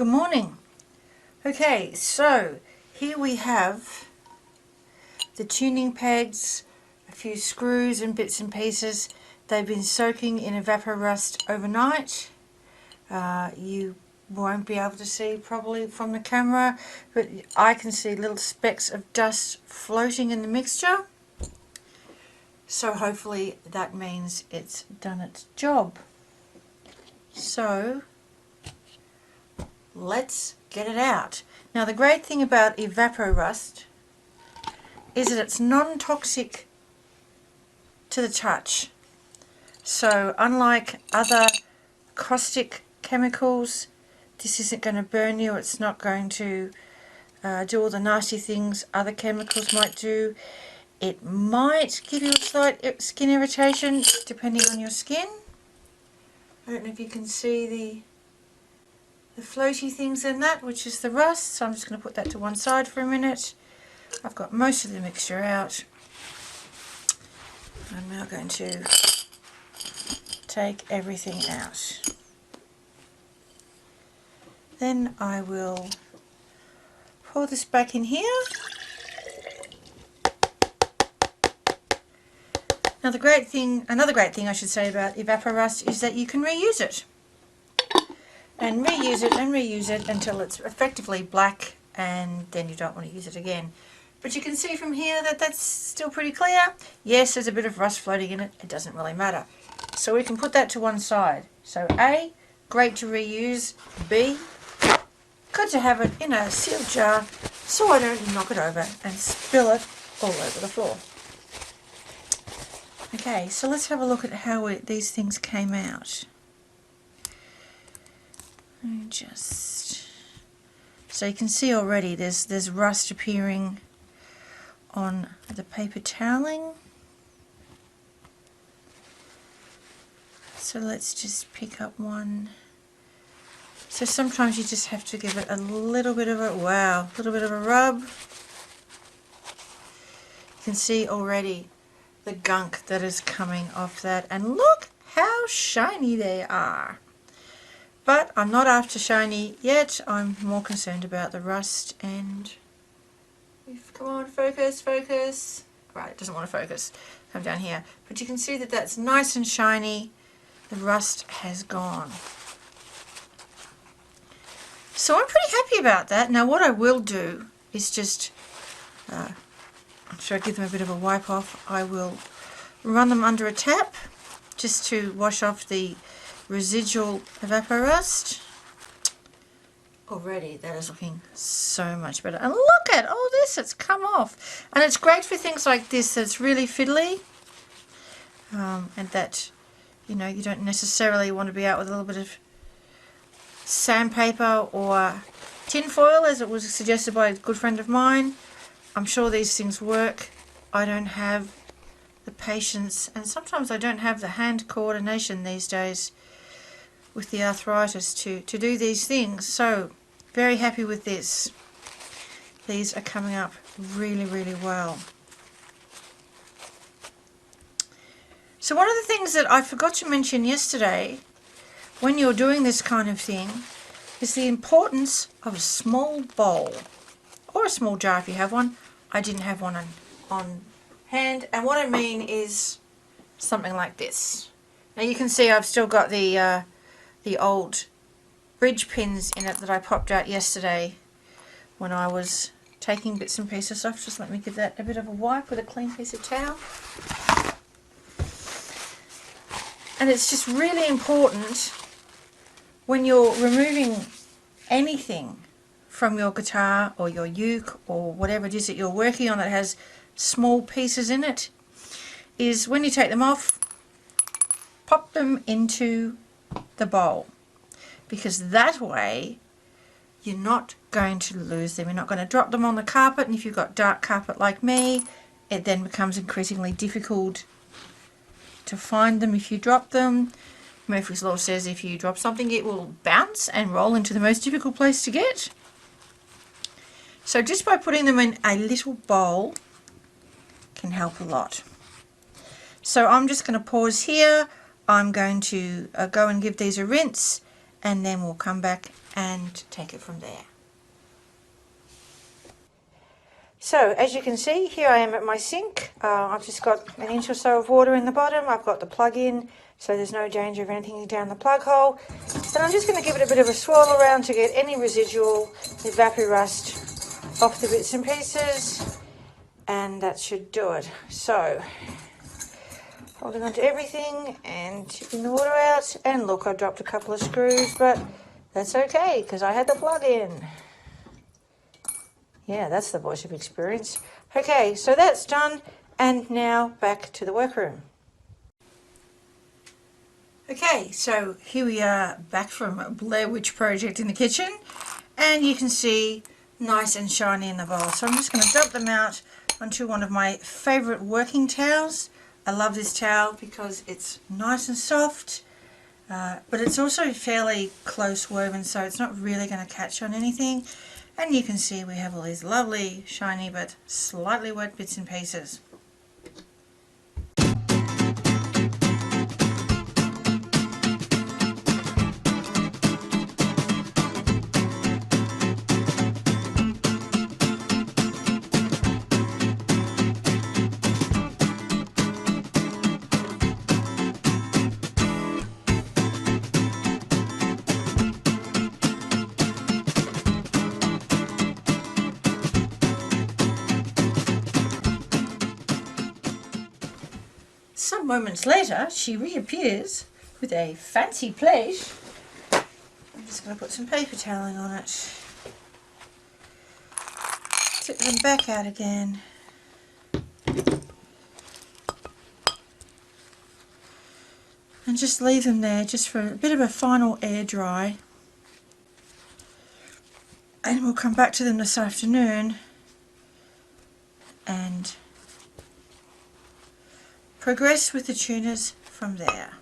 Good morning. Okay, so here we have the tuning pegs, a few screws and bits and pieces. They've been soaking in evaporust overnight. You won't be able to see probably from the camera, but I can see little specks of dust floating in the mixture. So hopefully that means it's done its job. So let's get it out. Now the great thing about evaporust is that it's non-toxic to the touch. So unlike other caustic chemicals, this isn't going to burn you. It's not going to do all the nasty things other chemicals might do. It might give you a slight skin irritation depending on your skin. I don't know if you can see the floaty things in that, which is the rust, so I'm just going to put that to one side for a minute. I've got most of the mixture out. I'm now going to take everything out. Then I will pour this back in here. Now another great thing I should say about evaporust is that you can reuse it. And reuse it and reuse it until it's effectively black, and then you don't want to use it again. But you can see from here that that's still pretty clear. Yes, there's a bit of rust floating in it. It doesn't really matter. So we can put that to one side. So A, great to reuse. B, good to have it in a sealed jar so I don't knock it over and spill it all over the floor. Okay, so let's have a look at how these things came out. So you can see already there's rust appearing on the paper toweling. So let's just pick up one. So sometimes you just have to give it a little bit of a rub. You can see already the gunk that is coming off that, and look how shiny they are. But I'm not after shiny yet. I'm more concerned about the rust. And come on, focus. Right, it doesn't want to focus. Come down here. But you can see that that's nice and shiny. The rust has gone. So I'm pretty happy about that. Now what I will do is just, should I give them a bit of a wipe off? I will run them under a tap just to wash off the residual evaporust. Already that is looking so much better. And look at all this, it's come off. And it's great for things like this that's really fiddly. And that, you know, you don't necessarily want to be out with a little bit of sandpaper or tin foil, as it was suggested by a good friend of mine. I'm sure these things work. I don't have the patience, and sometimes I don't have the hand coordination these days with the arthritis to do these things. So very happy with this. These are coming up really well. So one of the things that I forgot to mention yesterday when you're doing this kind of thing is the importance of a small bowl or a small jar if you have one. I didn't have one on hand, and what I mean is something like this. Now you can see I've still got the old bridge pins in it that I popped out yesterday when I was taking bits and pieces off. Just let me give that a bit of a wipe with a clean piece of towel. And it's just really important when you're removing anything from your guitar or your uke or whatever it is that you're working on that has small pieces in it, is when you take them off, pop them into the bowl, because that way you're not going to lose them. You're not going to drop them on the carpet, and if you've got dark carpet like me, it then becomes increasingly difficult to find them if you drop them. Murphy's Law says if you drop something it will bounce and roll into the most difficult place to get. So just by putting them in a little bowl can help a lot. So I'm just going to pause here. I'm going to go and give these a rinse, and then we'll come back and take it from there. So as you can see, here I am at my sink. I've just got an inch or so of water in the bottom. I've got the plug in, so there's no danger of anything down the plug hole. And I'm just going to give it a bit of a swirl around to get any residual evaporust off the bits and pieces, and that should do it. So holding on to everything and tipping the water out, and look, I dropped a couple of screws, but that's okay because I had the plug in. Yeah, that's the voice of experience. Okay, so that's done, and now back to the workroom. Okay, so here we are back from Blair Witch Project in the kitchen, and you can see nice and shiny in the bowl. So I'm just going to dump them out onto one of my favourite working towels. I love this towel because it's nice and soft, but it's also fairly close woven, so it's not really going to catch on anything. And you can see we have all these lovely, shiny, but slightly wet bits and pieces. Some moments later, she reappears with a fancy plate. I'm just going to put some paper toweling on it. Tip them back out again. And just leave them there just for a bit of a final air dry. And we'll come back to them this afternoon and progress with the tunas from there.